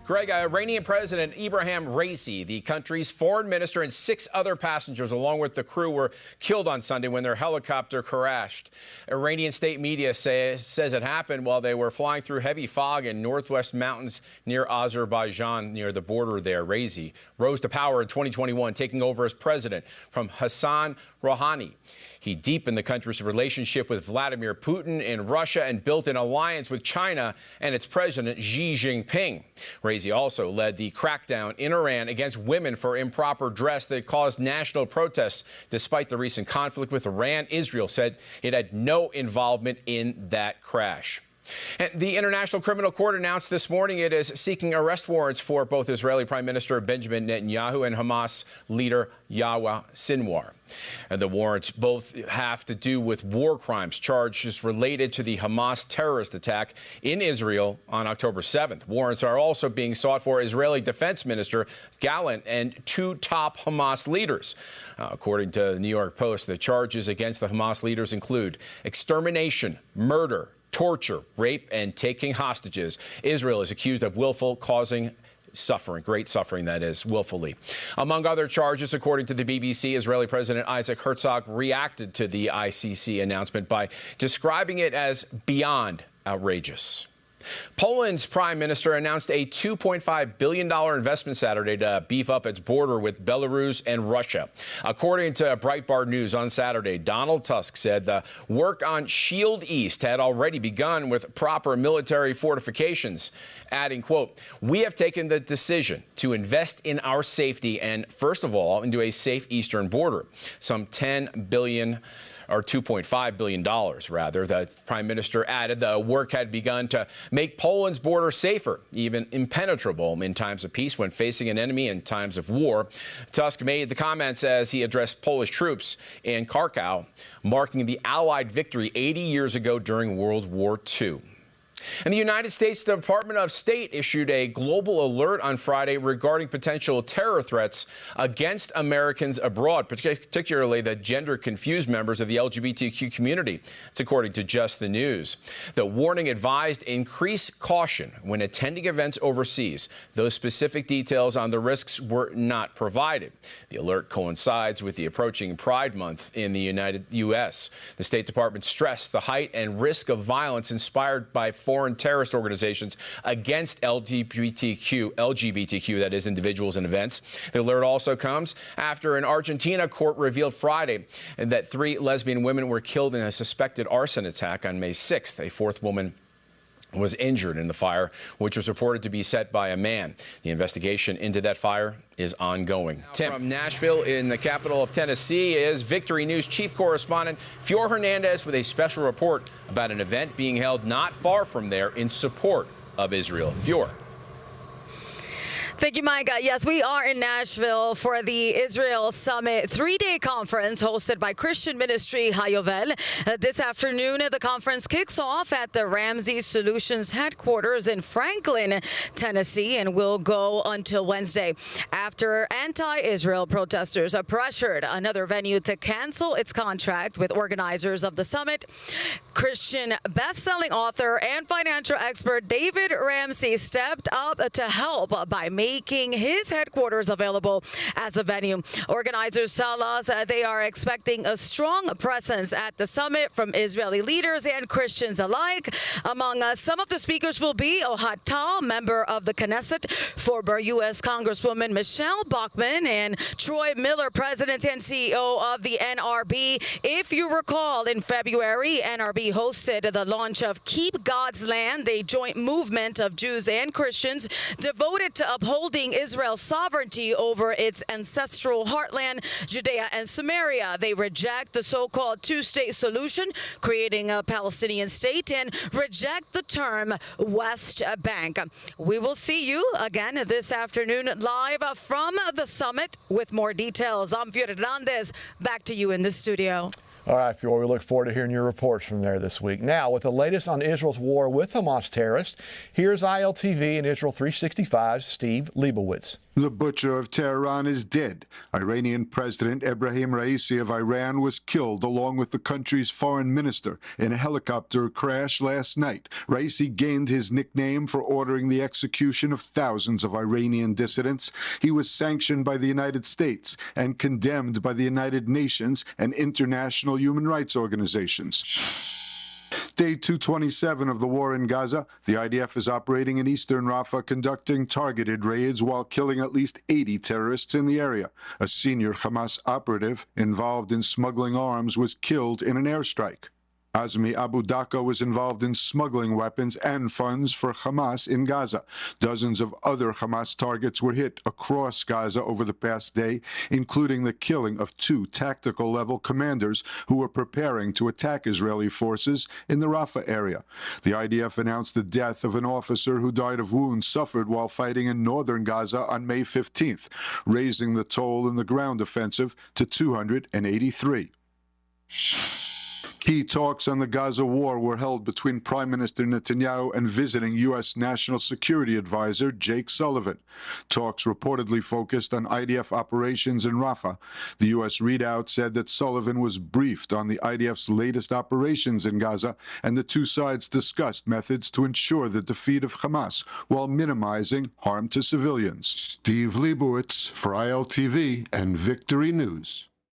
Greg, Iranian President Ibrahim Raisi, the country's foreign minister, and 6 other passengers, along with the crew, were killed on Sunday when their helicopter crashed. Iranian state media says it happened while they were flying through heavy fog in northwest mountains near Azerbaijan, near the border there. Raisi rose to power in 2021, taking over as president from Hassan Rouhani. He deepened the country's relationship with Vladimir Putin in Russia and built an alliance with China and its president Xi Jinping. Raisi also led the crackdown in Iran against women for improper dress that caused national protests. Despite the recent conflict with Iran, Israel said it had no involvement in that crash. And the International Criminal Court announced this morning it is seeking arrest warrants for both Israeli Prime Minister Benjamin Netanyahu and Hamas leader Yahya Sinwar. And the warrants both have to do with war crimes charges related to the Hamas terrorist attack in Israel on October 7th. Warrants are also being sought for Israeli Defense Minister Gallant and 2 top Hamas leaders. According to the New York Post, the charges against the Hamas leaders include extermination, murder, torture, rape, and taking hostages. Israel is accused of willful causing suffering, great suffering, that is, willfully. Among other charges, according to the BBC, Israeli President Isaac Herzog reacted to the ICC announcement by describing it as beyond outrageous. Poland's prime minister announced a $2.5 billion investment Saturday to beef up its border with Belarus and Russia. According to Breitbart News on Saturday, Donald Tusk said the work on Shield East had already begun with proper military fortifications, adding, quote, "We have taken the decision to invest in our safety and, first of all, into a safe eastern border. Some $10 billion or $2.5 billion, rather. The prime minister added the work had begun to make Poland's border safer, even impenetrable in times of peace when facing an enemy in times of war. Tusk made the comments as he addressed Polish troops in Kharkiv, marking the Allied victory 80 years ago during World War II. And the United States Department of State issued a global alert on Friday regarding potential terror threats against Americans abroad, particularly the gender-confused members of the LGBTQ community. It's according to Just the News. The warning advised increase caution when attending events overseas. Those specific details on the risks were not provided. The alert coincides with the approaching Pride Month in the U.S. The State Department stressed the height and risk of violence inspired by foreign terrorist organizations against LGBTQ, that is, individuals and events. The alert also comes after an Argentina court revealed Friday that 3 lesbian women were killed in a suspected arson attack on May 6th. A 4th woman was injured in the fire, which was reported to be set by a man. The investigation into that fire is ongoing. Tim, from Nashville in the capital of Tennessee is Victory News chief correspondent Fior Hernandez with a special report about an event being held not far from there in support of Israel. Fior. Thank you, Micah. Yes, we are in Nashville for the Israel Summit 3-day conference hosted by Christian Ministry Hayovel. This afternoon, the conference kicks off at the Ramsey Solutions headquarters in Franklin, Tennessee, and will go until Wednesday after anti-Israel protesters pressured another venue to cancel its contract with organizers of the summit. Christian best-selling author and financial expert David Ramsey stepped up to help by making his headquarters available as a venue. Organizers tell us they are expecting a strong presence at the summit from Israeli leaders and Christians alike. Among some of the speakers will be Ohad Tal, member of the Knesset, former U.S. Congresswoman Michelle Bachmann, and Troy Miller, president and CEO of the NRB. If you recall, in February, NRB hosted the launch of Keep God's Land, a joint movement of Jews and Christians devoted to upholding Israel's sovereignty over its ancestral heartland, Judea and Samaria. They reject the so-called two-state solution, creating a Palestinian state, and reject the term West Bank. We will see you again this afternoon live from the summit with more details. I'm Fior Hernandez. Back to you in the studio. All right, Fior, we look forward to hearing your reports from there this week. Now, with the latest on Israel's war with Hamas terrorists, here's ILTV and Israel 365's Steve Leibowitz. The butcher of Tehran is dead. Iranian President Ebrahim Raisi of Iran was killed along with the country's foreign minister in a helicopter crash last night. Raisi gained his nickname for ordering the execution of thousands of Iranian dissidents. He was sanctioned by the United States and condemned by the United Nations and international human rights organizations. Day 227 of the war in Gaza, the IDF is operating in eastern Rafah, conducting targeted raids while killing at least 80 terrorists in the area. A senior Hamas operative involved in smuggling arms was killed in an airstrike. Azmi Abu Daqqa was involved in smuggling weapons and funds for Hamas in Gaza. Dozens of other Hamas targets were hit across Gaza over the past day, including the killing of 2 tactical-level commanders who were preparing to attack Israeli forces in the Rafah area. The IDF announced the death of an officer who died of wounds suffered while fighting in northern Gaza on May 15th, raising the toll in the ground offensive to 283. Key talks on the Gaza war were held between Prime Minister Netanyahu and visiting U.S. National Security Advisor Jake Sullivan. Talks reportedly focused on IDF operations in Rafah. The U.S. readout said that Sullivan was briefed on the IDF's latest operations in Gaza, and the two sides discussed methods to ensure the defeat of Hamas while minimizing harm to civilians. Steve Leibowitz for ILTV and Victory News.